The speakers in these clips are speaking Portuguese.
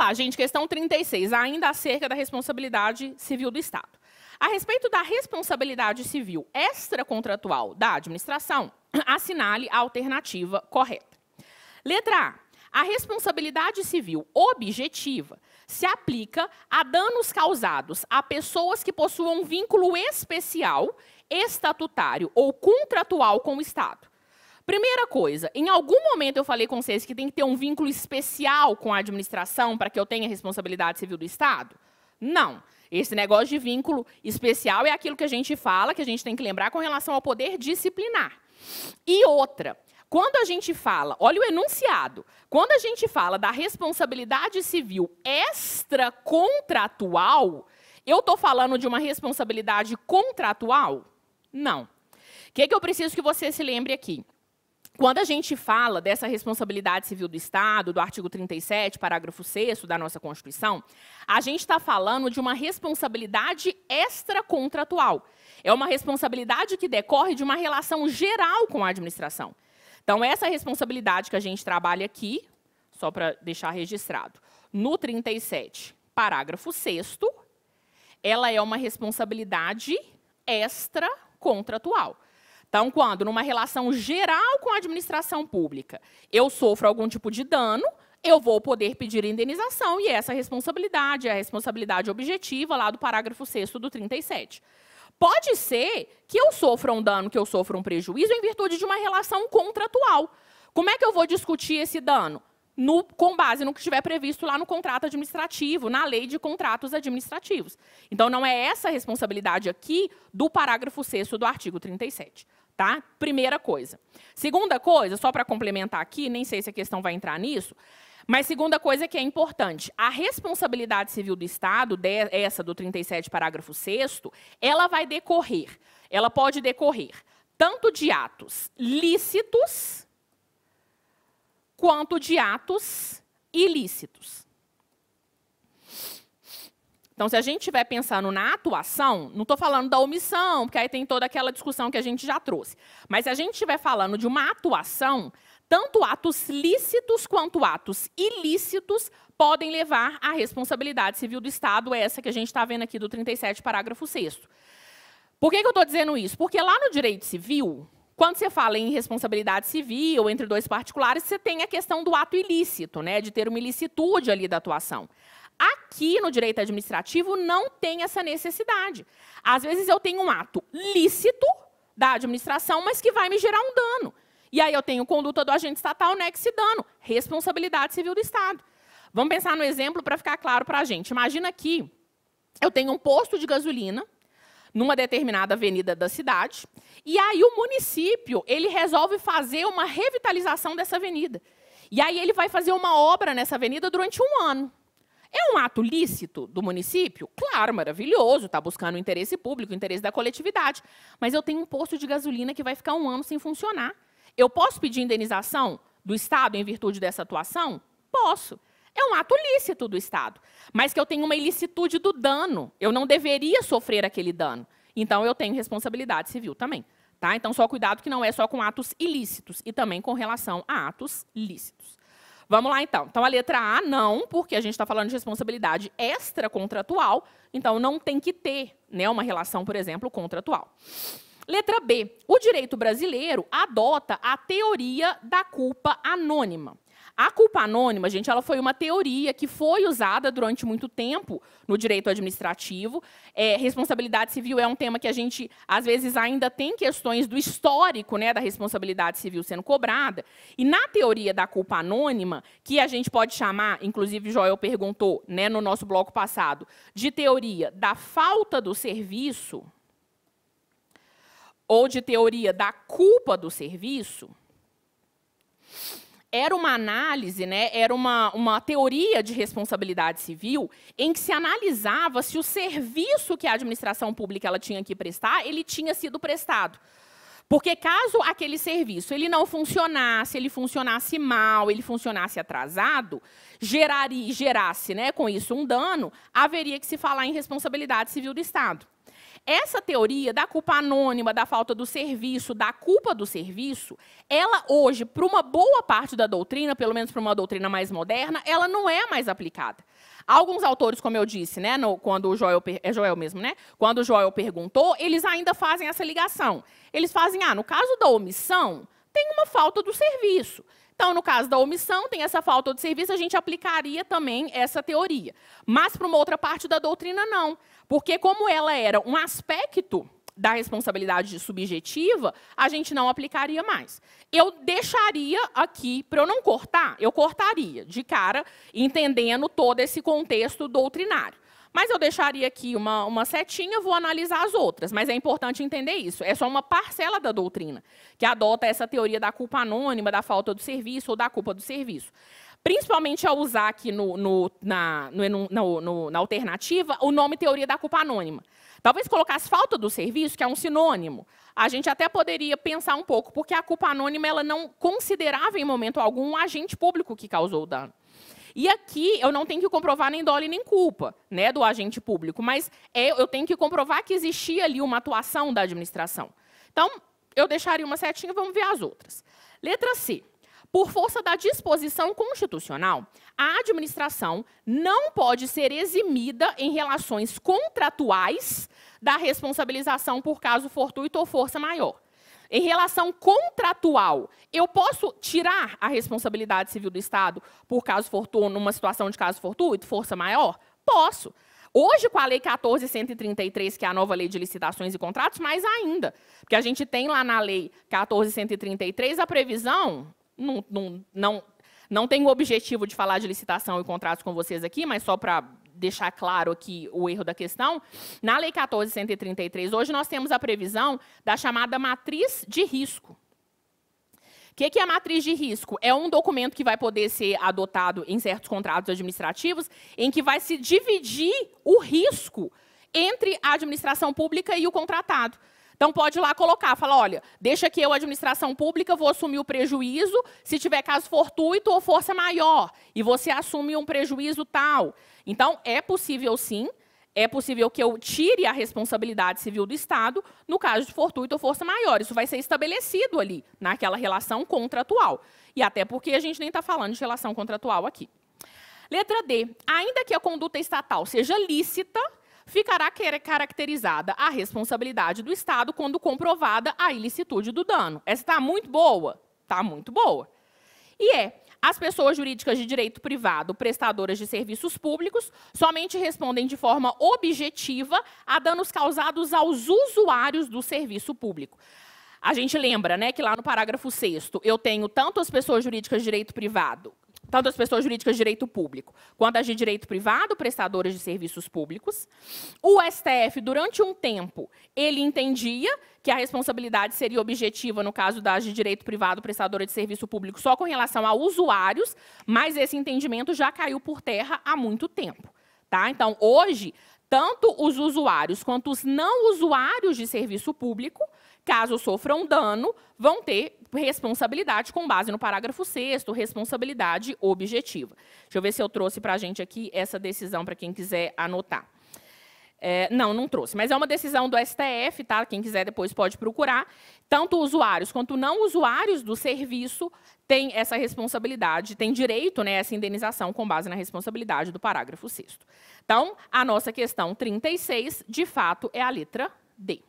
lá, gente, questão 36, ainda acerca da responsabilidade civil do Estado. A respeito da responsabilidade civil extracontratual da administração, assinale a alternativa correta. Letra A. A responsabilidade civil objetiva se aplica a danos causados a pessoas que possuam um vínculo especial, estatutário ou contratual com o Estado. Primeira coisa, em algum momento eu falei com vocês que tem que ter um vínculo especial com a administração para que eu tenha responsabilidade civil do Estado? Não. Esse negócio de vínculo especial é aquilo que a gente fala, que a gente tem que lembrar com relação ao poder disciplinar. E outra, quando a gente fala, olha o enunciado, quando a gente fala da responsabilidade civil extracontratual, eu estou falando de uma responsabilidade contratual? Não. O que eu preciso que você se lembre aqui? Quando a gente fala dessa responsabilidade civil do Estado, do artigo 37, parágrafo 6º da nossa Constituição, a gente está falando de uma responsabilidade extracontratual. É uma responsabilidade que decorre de uma relação geral com a administração. Então, essa responsabilidade que a gente trabalha aqui, só para deixar registrado, no 37, parágrafo 6º, ela é uma responsabilidade extracontratual. Então, quando, numa relação geral com a administração pública, eu sofro algum tipo de dano, eu vou poder pedir indenização, e essa responsabilidade é a responsabilidade objetiva lá do parágrafo 6º do 37. Pode ser que eu sofra um dano, que eu sofra um prejuízo em virtude de uma relação contratual. Como é que eu vou discutir esse dano? Com base no que estiver previsto lá no contrato administrativo, na lei de contratos administrativos. Então, não é essa a responsabilidade aqui do parágrafo 6º do artigo 37. Tá? Primeira coisa. Segunda coisa, só para complementar aqui, nem sei se a questão vai entrar nisso, mas segunda coisa que é importante, a responsabilidade civil do Estado, essa do 37, parágrafo 6º, ela vai decorrer, ela pode decorrer tanto de atos lícitos quanto de atos ilícitos. Então, se a gente estiver pensando na atuação, não estou falando da omissão, porque aí tem toda aquela discussão que a gente já trouxe. Mas se a gente estiver falando de uma atuação, tanto atos lícitos quanto atos ilícitos podem levar à responsabilidade civil do Estado, essa que a gente está vendo aqui do 37, parágrafo 6º. Por que eu estou dizendo isso? Porque lá no direito civil, quando você fala em responsabilidade civil entre dois particulares, você tem a questão do ato ilícito, né, de ter uma ilicitude ali da atuação. Aqui, no direito administrativo, não tem essa necessidade. Às vezes, eu tenho um ato lícito da administração, mas que vai me gerar um dano. E aí, eu tenho conduta do agente estatal, esse dano. Responsabilidade civil do Estado. Vamos pensar no exemplo para ficar claro para a gente. Imagina que eu tenho um posto de gasolina numa determinada avenida da cidade, e aí o município ele resolve fazer uma revitalização dessa avenida. E aí, ele vai fazer uma obra nessa avenida durante um ano. É um ato lícito do município? Claro, maravilhoso, está buscando o interesse público, o interesse da coletividade. Mas eu tenho um posto de gasolina que vai ficar um ano sem funcionar. Eu posso pedir indenização do Estado em virtude dessa atuação? Posso. É um ato lícito do Estado, mas que eu tenho uma ilicitude do dano. Eu não deveria sofrer aquele dano. Então, eu tenho responsabilidade civil também. Tá? Então, só cuidado que não é só com atos ilícitos, e também com relação a atos lícitos. Vamos lá, então. Então, a letra A, não, porque a gente está falando de responsabilidade extracontratual, então não tem que ter, né, uma relação, por exemplo, contratual. Letra B. O direito brasileiro adota a teoria da culpa anônima. A culpa anônima, gente, ela foi uma teoria que foi usada durante muito tempo no direito administrativo. Responsabilidade civil é um tema que a gente, às vezes, ainda tem questões do histórico, né, da responsabilidade civil sendo cobrada. E na teoria da culpa anônima, que a gente pode chamar, inclusive Joel perguntou, né, no nosso bloco passado, de teoria da falta do serviço, ou de teoria da culpa do serviço, era uma análise, né, era uma teoria de responsabilidade civil em que se analisava se o serviço que a administração pública ela tinha que prestar, ele tinha sido prestado. Porque caso aquele serviço ele não funcionasse, ele funcionasse mal, ele funcionasse atrasado, gerasse, né, com isso um dano, haveria que se falar em responsabilidade civil do Estado. Essa teoria da culpa anônima, da falta do serviço, da culpa do serviço, ela hoje, para uma boa parte da doutrina, pelo menos para uma doutrina mais moderna, ela não é mais aplicada. Alguns autores, como eu disse, né, quando o Joel, é Joel mesmo, né? Quando o Joel perguntou, eles ainda fazem essa ligação. Eles fazem, no caso da omissão, tem uma falta do serviço. Então, no caso da omissão, tem essa falta de serviço, a gente aplicaria também essa teoria. Mas, para uma outra parte da doutrina, não. Porque, como ela era um aspecto da responsabilidade subjetiva, a gente não aplicaria mais. Eu deixaria aqui, para eu não cortar, eu cortaria de cara, entendendo todo esse contexto doutrinário. Mas eu deixaria aqui uma setinha, vou analisar as outras. Mas é importante entender isso. É só uma parcela da doutrina que adota essa teoria da culpa anônima, da falta do serviço ou da culpa do serviço. Principalmente ao usar aqui na alternativa o nome teoria da culpa anônima. Talvez colocasse falta do serviço, que é um sinônimo. A gente até poderia pensar um pouco, porque a culpa anônima ela não considerava em momento algum um agente público que causou o dano. E aqui eu não tenho que comprovar nem dolo nem culpa, né, do agente público, mas eu tenho que comprovar que existia ali uma atuação da administração. Então, eu deixaria uma setinha, vamos ver as outras. Letra C. Por força da disposição constitucional, a administração não pode ser eximida em relações contratuais da responsabilização por caso fortuito ou força maior. Em relação contratual, eu posso tirar a responsabilidade civil do Estado por caso fortuito, numa situação de caso fortuito, força maior? Posso. Hoje, com a Lei 14.133, que é a nova Lei de Licitações e Contratos, mais ainda. Porque a gente tem lá na Lei 14.133 a previsão, não tem o objetivo de falar de licitação e contratos com vocês aqui, mas só para deixar claro aqui o erro da questão, na Lei 14.133, hoje nós temos a previsão da chamada matriz de risco. O que é a matriz de risco? É um documento que vai poder ser adotado em certos contratos administrativos, em que vai se dividir o risco entre a administração pública e o contratado. Então, pode ir lá colocar, fala, olha, deixa que eu, administração pública, vou assumir o prejuízo se tiver caso fortuito ou força maior, e você assume um prejuízo tal. Então, é possível, sim, é possível que eu tire a responsabilidade civil do Estado no caso de fortuito ou força maior. Isso vai ser estabelecido ali, naquela relação contratual. E até porque a gente nem está falando de relação contratual aqui. Letra D. Ainda que a conduta estatal seja lícita, ficará caracterizada a responsabilidade do Estado quando comprovada a ilicitude do dano. Essa está muito boa? Está muito boa. E as pessoas jurídicas de direito privado, prestadoras de serviços públicos, somente respondem de forma objetiva a danos causados aos usuários do serviço público. A gente lembra, né, que lá no parágrafo 6º, eu tenho tanto as pessoas jurídicas de direito privado, tanto as pessoas jurídicas de direito público, quanto as de direito privado, prestadoras de serviços públicos. O STF, durante um tempo, ele entendia que a responsabilidade seria objetiva no caso das de direito privado, prestadora de serviço público, só com relação a usuários, mas esse entendimento já caiu por terra há muito tempo. Tá? Então, hoje, tanto os usuários quanto os não usuários de serviço público, caso sofram dano, vão ter responsabilidade com base no parágrafo 6º, responsabilidade objetiva. Deixa eu ver se eu trouxe para a gente aqui essa decisão para quem quiser anotar. Não trouxe, mas é uma decisão do STF, tá? Quem quiser depois pode procurar. Tanto usuários quanto não usuários do serviço têm essa responsabilidade, têm direito, né, a essa indenização com base na responsabilidade do parágrafo 6º. Então, a nossa questão 36, de fato, é a letra D.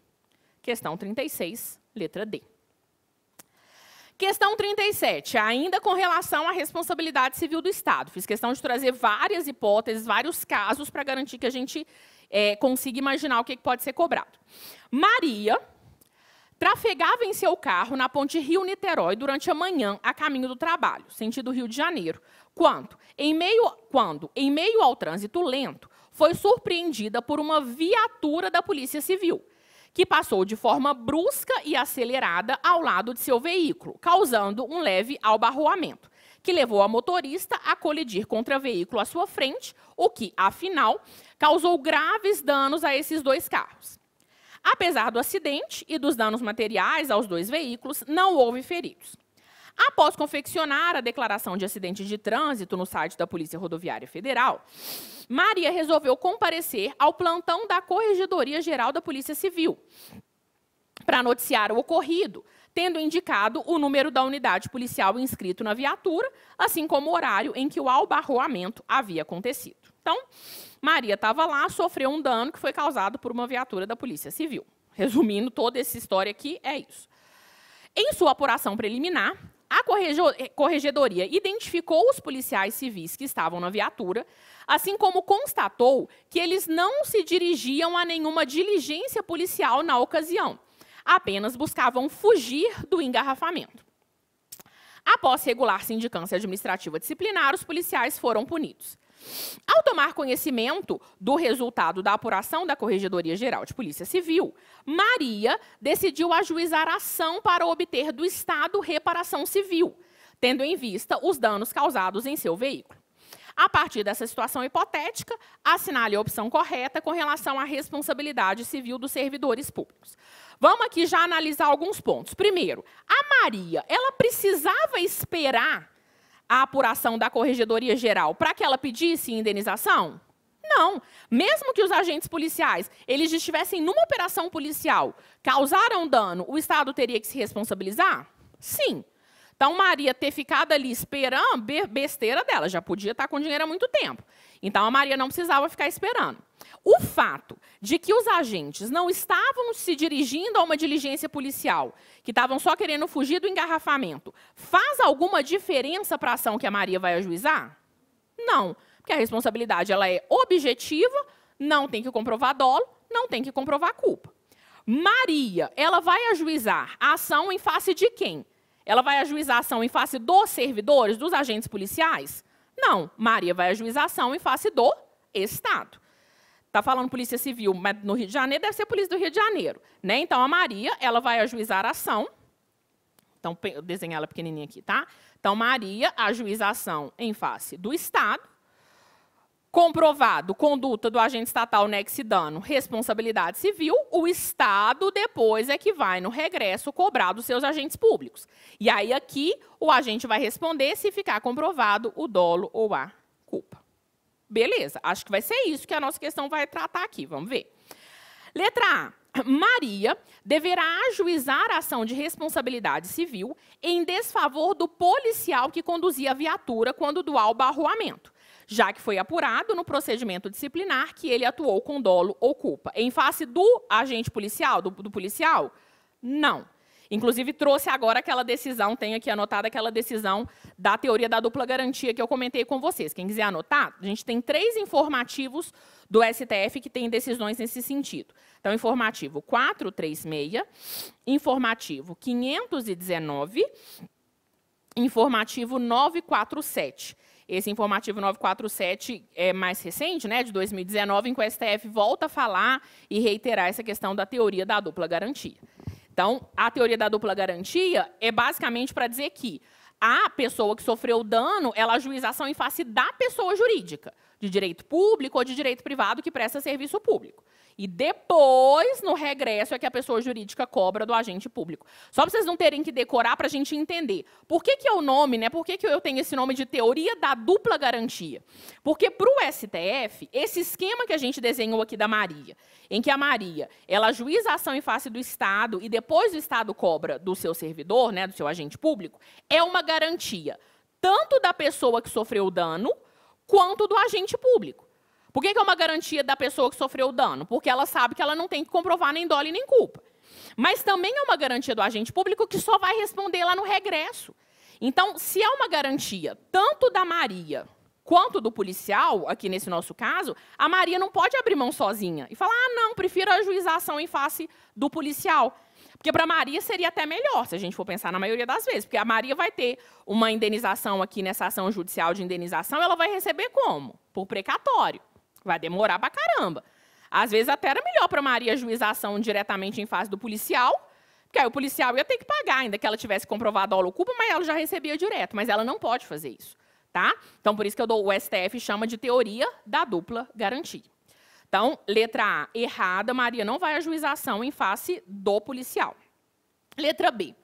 Questão 36, letra D. Questão 37, ainda com relação à responsabilidade civil do Estado. Fiz questão de trazer várias hipóteses, vários casos, para garantir que a gente consiga imaginar o que pode ser cobrado. Maria trafegava em seu carro na ponte Rio-Niterói durante a manhã, a caminho do trabalho, sentido Rio de Janeiro, quando, em meio ao trânsito lento, foi surpreendida por uma viatura da Polícia Civil, que passou de forma brusca e acelerada ao lado de seu veículo, causando um leve abarroamento, que levou a motorista a colidir contra o veículo à sua frente, o que, afinal, causou graves danos a esses dois carros. Apesar do acidente e dos danos materiais aos dois veículos, não houve feridos. Após confeccionar a declaração de acidente de trânsito no site da Polícia Rodoviária Federal, Maria resolveu comparecer ao plantão da Corregedoria Geral da Polícia Civil para noticiar o ocorrido, tendo indicado o número da unidade policial inscrito na viatura, assim como o horário em que o abarroamento havia acontecido. Então, Maria estava lá, sofreu um dano que foi causado por uma viatura da Polícia Civil. Resumindo toda essa história aqui, é isso. Em sua apuração preliminar, a Corregedoria identificou os policiais civis que estavam na viatura, assim como constatou que eles não se dirigiam a nenhuma diligência policial na ocasião, apenas buscavam fugir do engarrafamento. Após regular sindicância administrativa disciplinar, os policiais foram punidos. Ao tomar conhecimento do resultado da apuração da Corregedoria Geral de Polícia Civil, Maria decidiu ajuizar ação para obter do Estado reparação civil, tendo em vista os danos causados em seu veículo. A partir dessa situação hipotética, assinale a opção correta com relação à responsabilidade civil dos servidores públicos. Vamos aqui já analisar alguns pontos. Primeiro, a Maria, ela precisava esperar a apuração da Corregedoria Geral para que ela pedisse indenização? Não. Mesmo que os agentes policiais eles estivessem numa operação policial, causaram dano, o Estado teria que se responsabilizar? Sim. Então, Maria ter ficado ali esperando, besteira dela, já podia estar com dinheiro há muito tempo. Então, a Maria não precisava ficar esperando. O fato de que os agentes não estavam se dirigindo a uma diligência policial, que estavam só querendo fugir do engarrafamento, faz alguma diferença para a ação que a Maria vai ajuizar? Não, porque a responsabilidade ela é objetiva, não tem que comprovar dolo, não tem que comprovar culpa. Maria, ela vai ajuizar a ação em face de quem? Ela vai ajuizar a ação em face dos servidores, dos agentes policiais? Não, Maria vai ajuizar a ação em face do Estado. Está falando Polícia Civil, mas no Rio de Janeiro deve ser Polícia do Rio de Janeiro, né? Então, a Maria, ela vai ajuizar a ação. Então, eu desenhei ela pequenininha aqui, tá? Então, Maria ajuiza a ação em face do Estado. Comprovado conduta do agente estatal nexo dano, responsabilidade civil, o Estado depois é que vai, no regresso, cobrar dos seus agentes públicos. E aí, aqui, o agente vai responder se ficar comprovado o dolo ou a culpa. Beleza, acho que vai ser isso que a nossa questão vai tratar aqui. Vamos ver. Letra A. Maria deverá ajuizar a ação de responsabilidade civil em desfavor do policial que conduzia a viatura quando do abarroamento, já que foi apurado no procedimento disciplinar que ele atuou com dolo ou culpa. Em face do agente policial, do policial? Não. Inclusive, trouxe agora aquela decisão, tem aqui anotada aquela decisão da teoria da dupla garantia que eu comentei com vocês. Quem quiser anotar, a gente tem 3 informativos do STF que têm decisões nesse sentido. Então, informativo 436, informativo 519, informativo 947. Esse informativo 947 é mais recente, né, de 2019, em que o STF volta a falar e reiterar essa questão da teoria da dupla garantia. Então, a teoria da dupla garantia é basicamente para dizer que a pessoa que sofreu dano, ela ajuiza a ação em face da pessoa jurídica, de direito público ou de direito privado que presta serviço público. E depois, no regresso, é que a pessoa jurídica cobra do agente público. Só para vocês não terem que decorar para a gente entender. Por que é o nome, né? Por que eu tenho esse nome de teoria da dupla garantia? Porque para o STF, esse esquema que a gente desenhou aqui da Maria, em que a Maria, ela ajuiza a ação em face do Estado e depois o Estado cobra do seu servidor, né, do seu agente público, é uma garantia tanto da pessoa que sofreu o dano quanto do agente público. Por que é uma garantia da pessoa que sofreu o dano? Porque ela sabe que ela não tem que comprovar nem dolo e nem culpa. Mas também é uma garantia do agente público que só vai responder lá no regresso. Então, se é uma garantia tanto da Maria quanto do policial, aqui nesse nosso caso, a Maria não pode abrir mão sozinha e falar, ah, não, prefiro ajuizar a ação em face do policial. Porque para a Maria seria até melhor, se a gente for pensar na maioria das vezes. Porque a Maria vai ter uma indenização aqui nessa ação judicial de indenização, ela vai receber como? Por precatório. Vai demorar pra caramba. Às vezes até era melhor para a Maria ajuizar a ação diretamente em face do policial, porque aí o policial ia ter que pagar, ainda que ela tivesse comprovado dolo ou culpa, mas ela já recebia direto. Mas ela não pode fazer isso. Tá? Então, por isso que o STF chama de teoria da dupla garantia. Então, letra A, errada, Maria não vai ajuizar a ação em face do policial. Letra B.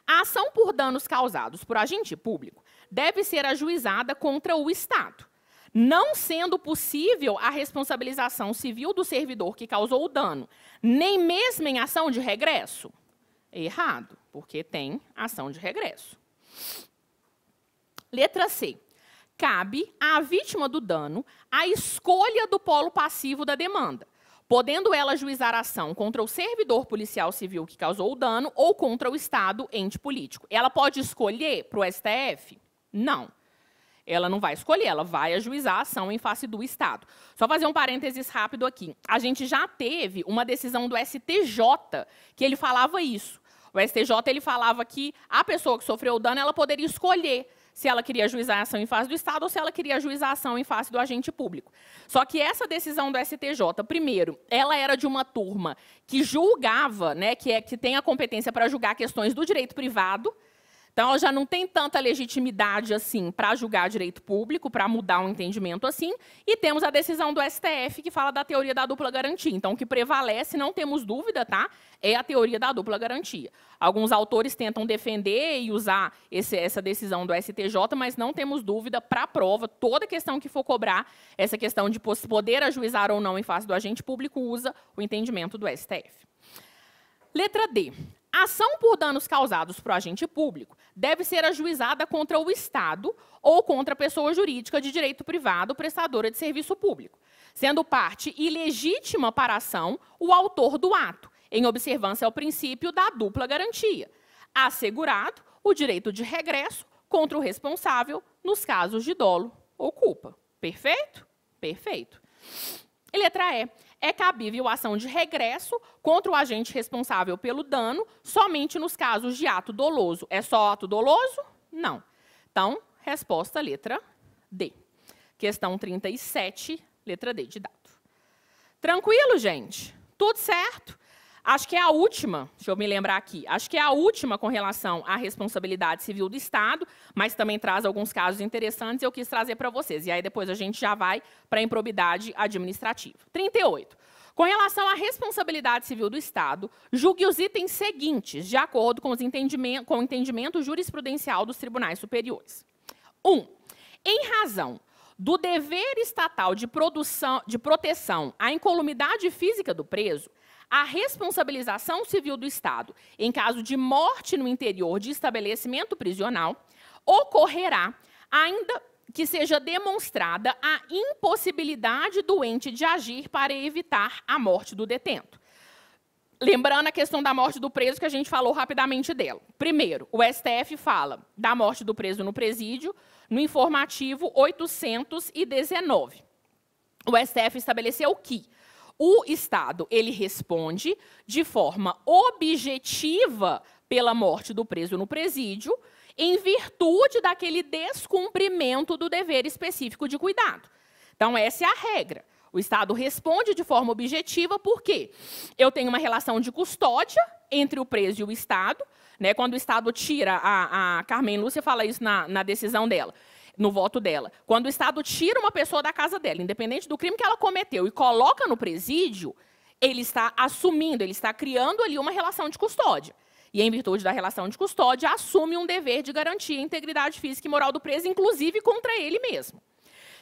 A ação por danos causados por agente público deve ser ajuizada contra o Estado, não sendo possível a responsabilização civil do servidor que causou o dano, nem mesmo em ação de regresso. Errado, porque tem ação de regresso. Letra C. Cabe à vítima do dano a escolha do polo passivo da demanda, podendo ela ajuizar ação contra o servidor policial civil que causou o dano ou contra o Estado, ente político. Ela pode escolher para o STF? Não. Ela não vai escolher, ela vai ajuizar a ação em face do Estado. Só fazer um parênteses rápido aqui. A gente já teve uma decisão do STJ que ele falava isso. O STJ ele falava que a pessoa que sofreu o dano ela poderia escolher se ela queria ajuizar a ação em face do Estado ou se ela queria ajuizar a ação em face do agente público. Só que essa decisão do STJ, primeiro, ela era de uma turma que julgava, né, que tem a competência para julgar questões do direito privado. Então, ela já não tem tanta legitimidade assim para julgar direito público, para mudar um entendimento assim. E temos a decisão do STF que fala da teoria da dupla garantia. Então, o que prevalece, não temos dúvida, tá? É a teoria da dupla garantia. Alguns autores tentam defender e usar essa decisão do STJ, mas não temos dúvida, para a prova, toda questão que for cobrar, essa questão de poder ajuizar ou não em face do agente público, usa o entendimento do STF. Letra D. A ação por danos causados por agente público deve ser ajuizada contra o Estado ou contra a pessoa jurídica de direito privado prestadora de serviço público, sendo parte ilegítima para a ação o autor do ato, em observância ao princípio da dupla garantia, assegurado o direito de regresso contra o responsável nos casos de dolo ou culpa. Perfeito? Perfeito. E letra E. É cabível a ação de regresso contra o agente responsável pelo dano somente nos casos de ato doloso. É só ato doloso? Não. Então, resposta letra D. Questão 37, letra D de dado. Tranquilo, gente? Tudo certo? Acho que é a última, deixa eu me lembrar aqui, acho que é a última com relação à responsabilidade civil do Estado, mas também traz alguns casos interessantes e eu quis trazer para vocês. E aí depois a gente já vai para a improbidade administrativa. 38. Com relação à responsabilidade civil do Estado, julgue os itens seguintes, de acordo com o entendimento jurisprudencial dos tribunais superiores. 1. Em razão do dever estatal de proteção à incolumidade física do preso, a responsabilização civil do Estado, em caso de morte no interior de estabelecimento prisional, ocorrerá ainda que seja demonstrada a impossibilidade do ente de agir para evitar a morte do detento. Lembrando a questão da morte do preso, que a gente falou rapidamente dela. Primeiro, o STF fala da morte do preso no presídio, no informativo 819. O STF estabeleceu que o Estado ele responde de forma objetiva pela morte do preso no presídio, em virtude daquele descumprimento do dever específico de cuidado. Então, essa é a regra. O Estado responde de forma objetiva porque eu tenho uma relação de custódia entre o preso e o Estado. Né? Quando o Estado tira, a Carmen Lúcia fala isso na decisão dela, no voto dela. Quando o Estado tira uma pessoa da casa dela, independente do crime que ela cometeu, e coloca no presídio, ele está assumindo, ele está criando ali uma relação de custódia. E, em virtude da relação de custódia, assume um dever de garantir a integridade física e moral do preso, inclusive contra ele mesmo.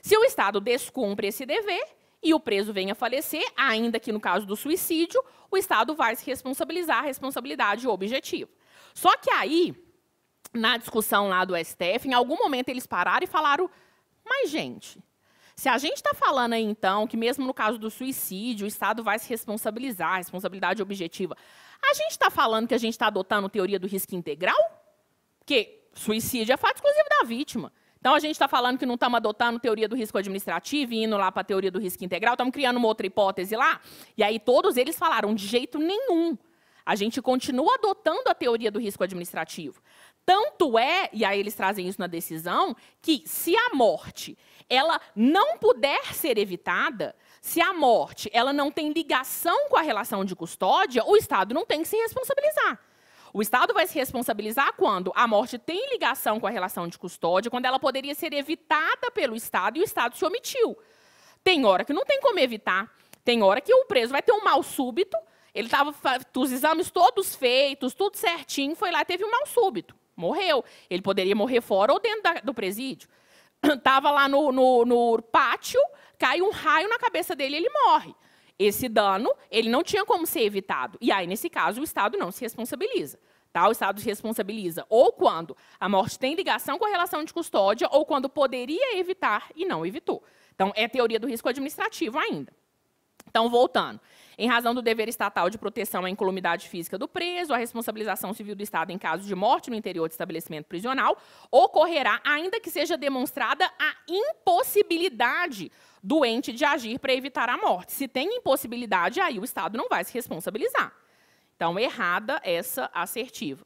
Se o Estado descumpre esse dever e o preso venha a falecer, ainda que no caso do suicídio, o Estado vai se responsabilizar a responsabilidade objetiva. Só que aí, na discussão lá do STF, em algum momento eles pararam e falaram, mas, gente, se a gente está falando aí, então, que mesmo no caso do suicídio, o Estado vai se responsabilizar, responsabilidade objetiva, a gente está falando que a gente está adotando teoria do risco integral? Porque suicídio é fato exclusivo da vítima. Então, a gente está falando que não estamos adotando teoria do risco administrativo e indo lá para a teoria do risco integral, estamos criando uma outra hipótese lá. E aí todos eles falaram, de jeito nenhum. A gente continua adotando a teoria do risco administrativo. Tanto é, e aí eles trazem isso na decisão, que se a morte ela não puder ser evitada, se a morte ela não tem ligação com a relação de custódia, o Estado não tem que se responsabilizar. O Estado vai se responsabilizar quando a morte tem ligação com a relação de custódia, quando ela poderia ser evitada pelo Estado e o Estado se omitiu. Tem hora que não tem como evitar, tem hora que o preso vai ter um mal súbito Ele estava os exames todos feitos, tudo certinho, foi lá, teve um mal súbito, morreu. Ele poderia morrer fora ou dentro do presídio. Estava lá no pátio, cai um raio na cabeça dele e ele morre. Esse dano, ele não tinha como ser evitado. E aí, nesse caso, o Estado não se responsabiliza. Tá? O Estado se responsabiliza ou quando a morte tem ligação com a relação de custódia ou quando poderia evitar e não evitou. Então, é teoria do risco administrativo ainda. Então, voltando. Em razão do dever estatal de proteção à incolumidade física do preso, a responsabilização civil do Estado em caso de morte no interior de estabelecimento prisional ocorrerá, ainda que seja demonstrada a impossibilidade do ente de agir para evitar a morte. Se tem impossibilidade, aí o Estado não vai se responsabilizar. Então, errada essa assertiva.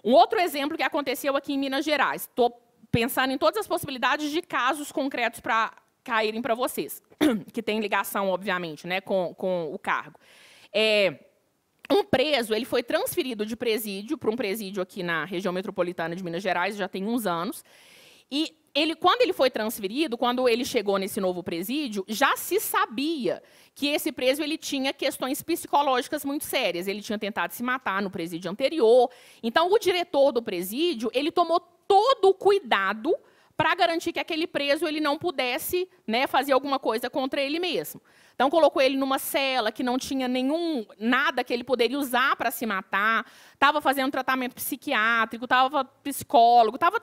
Um outro exemplo que aconteceu aqui em Minas Gerais. Estou pensando em todas as possibilidades de casos concretos para caírem para vocês, que tem ligação, obviamente, né, com o cargo. Um preso, ele foi transferido de presídio para um presídio aqui na região metropolitana de Minas Gerais, já tem uns anos, e quando ele foi transferido, quando ele chegou nesse novo presídio, já se sabia que esse preso ele tinha questões psicológicas muito sérias. Ele tinha tentado se matar no presídio anterior. Então, o diretor do presídio ele tomou todo o cuidado para garantir que aquele preso ele não pudesse, né, fazer alguma coisa contra ele mesmo. Então, colocou ele numa cela que não tinha nada que ele poderia usar para se matar, estava fazendo tratamento psiquiátrico, estava psicólogo, estava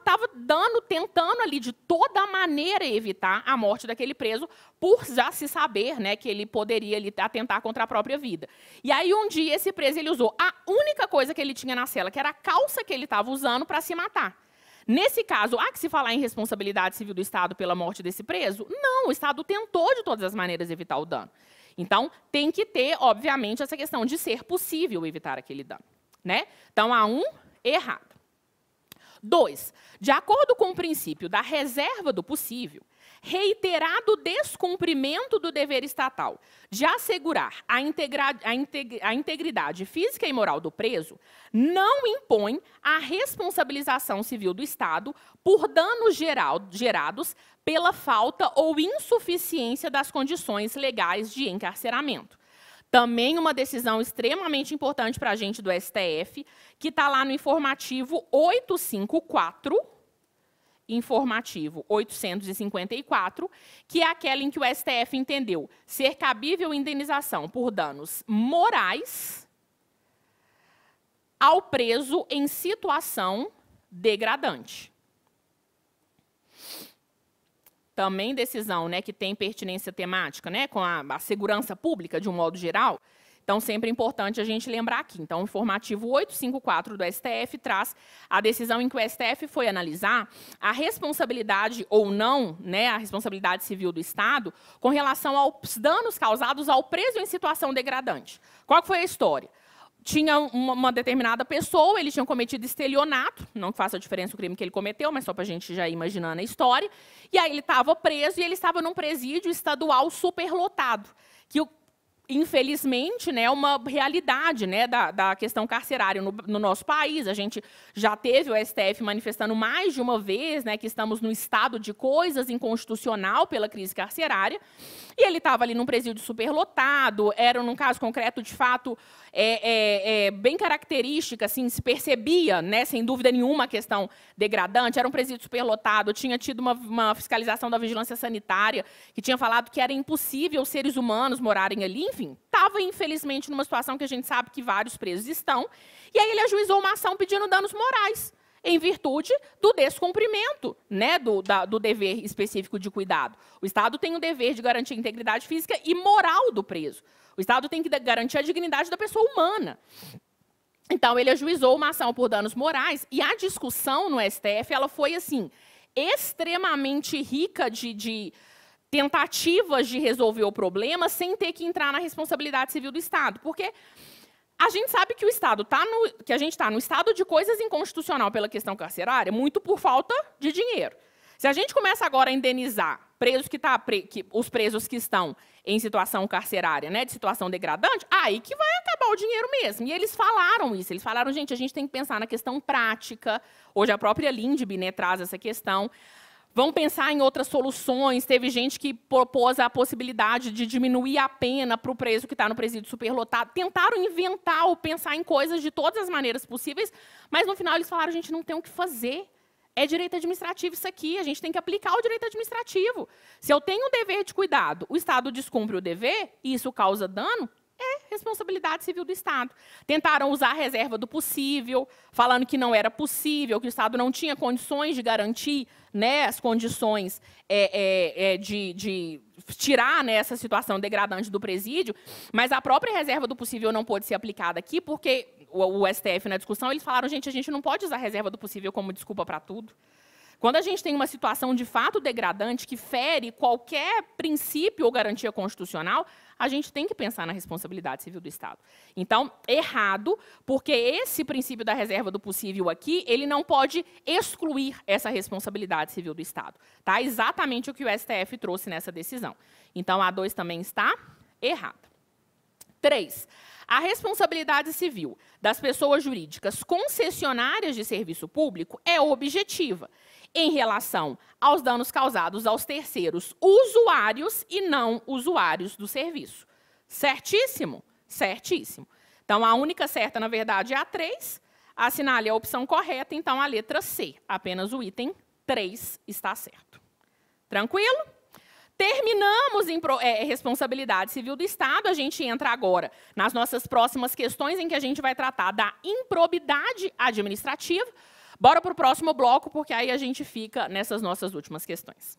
tentando ali de toda maneira evitar a morte daquele preso, por já se saber, né, que ele poderia ali atentar contra a própria vida. E aí, um dia, esse preso ele usou a única coisa que ele tinha na cela, que era a calça que ele estava usando para se matar. Nesse caso, há que se falar em responsabilidade civil do Estado pela morte desse preso? Não, o Estado tentou de todas as maneiras evitar o dano. Então, tem que ter, obviamente, essa questão de ser possível evitar aquele dano, né? Então, há um errado. 2, de acordo com o princípio da reserva do possível, reiterado descumprimento do dever estatal de assegurar a integridade física e moral do preso não impõe a responsabilização civil do Estado por danos gerados pela falta ou insuficiência das condições legais de encarceramento. Também uma decisão extremamente importante para a gente do STF, que está lá no informativo 854, informativo 854, que é aquela em que o STF entendeu ser cabível indenização por danos morais ao preso em situação degradante. Também decisão, né, que tem pertinência temática, né, com a segurança pública de um modo geral. Então, sempre é importante a gente lembrar aqui. Então, o informativo 854 do STF traz a decisão em que o STF foi analisar a responsabilidade ou não, né, a responsabilidade civil do Estado com relação aos danos causados ao preso em situação degradante. Qual foi a história? Tinha uma determinada pessoa, ele tinha cometido estelionato, não faça diferença o crime que ele cometeu, mas só para a gente já ir imaginando a história. E aí ele estava preso e ele estava num presídio estadual superlotado, que infelizmente, né, é uma realidade, né, da questão carcerária no nosso país. A gente já teve o STF manifestando mais de uma vez, né, que estamos no estado de coisas inconstitucional pela crise carcerária. E ele estava ali num presídio superlotado, era, num caso concreto, de fato, bem característica, assim, se percebia, né, sem dúvida nenhuma, a questão degradante. Era um presídio superlotado, tinha tido uma fiscalização da vigilância sanitária, que tinha falado que era impossível seres humanos morarem ali. Enfim, estava, infelizmente, numa situação que a gente sabe que vários presos estão. E aí ele ajuizou uma ação pedindo danos morais, em virtude do descumprimento, né, do dever específico de cuidado. O Estado tem o dever de garantir a integridade física e moral do preso. O Estado tem que garantir a dignidade da pessoa humana. Então, ele ajuizou uma ação por danos morais, e a discussão no STF ela foi assim, extremamente rica de tentativas de resolver o problema sem ter que entrar na responsabilidade civil do Estado. Porque a gente sabe que a gente está no estado de coisas inconstitucional pela questão carcerária, muito por falta de dinheiro. Se a gente começa agora a indenizar os presos que estão em situação carcerária, né, de situação degradante, aí que vai acabar o dinheiro mesmo. E eles falaram isso. Eles falaram, gente, a gente tem que pensar na questão prática. Hoje a própria Lindbe, né, traz essa questão. Vão pensar em outras soluções. Teve gente que propôs a possibilidade de diminuir a pena para o preso que está no presídio superlotado. Tentaram inventar ou pensar em coisas de todas as maneiras possíveis, mas no final eles falaram, a gente não tem o que fazer. É direito administrativo isso aqui, a gente tem que aplicar o direito administrativo. Se eu tenho um dever de cuidado, o Estado descumpre o dever, e isso causa dano, é responsabilidade civil do Estado. Tentaram usar a reserva do possível, falando que não era possível, que o Estado não tinha condições de garantir, né, as condições de tirar, né, essa situação degradante do presídio, mas a própria reserva do possível não pôde ser aplicada aqui, porque o STF, na discussão, eles falaram, gente, a gente não pode usar a reserva do possível como desculpa para tudo. Quando a gente tem uma situação de fato degradante que fere qualquer princípio ou garantia constitucional, a gente tem que pensar na responsabilidade civil do Estado. Então, errado, porque esse princípio da reserva do possível aqui, ele não pode excluir essa responsabilidade civil do Estado. Tá? Exatamente o que o STF trouxe nessa decisão. Então, a 2 também está errada. 3. A responsabilidade civil das pessoas jurídicas concessionárias de serviço público é objetiva em relação aos danos causados aos terceiros usuários e não usuários do serviço. Certíssimo? Certíssimo. Então, a única certa, na verdade, é a 3. Assinale a opção correta, então a letra C. Apenas o item 3 está certo. Tranquilo? Terminamos em responsabilidade civil do Estado, a gente entra agora nas nossas próximas questões em que a gente vai tratar da improbidade administrativa. Bora para o próximo bloco, porque aí a gente fica nessas nossas últimas questões.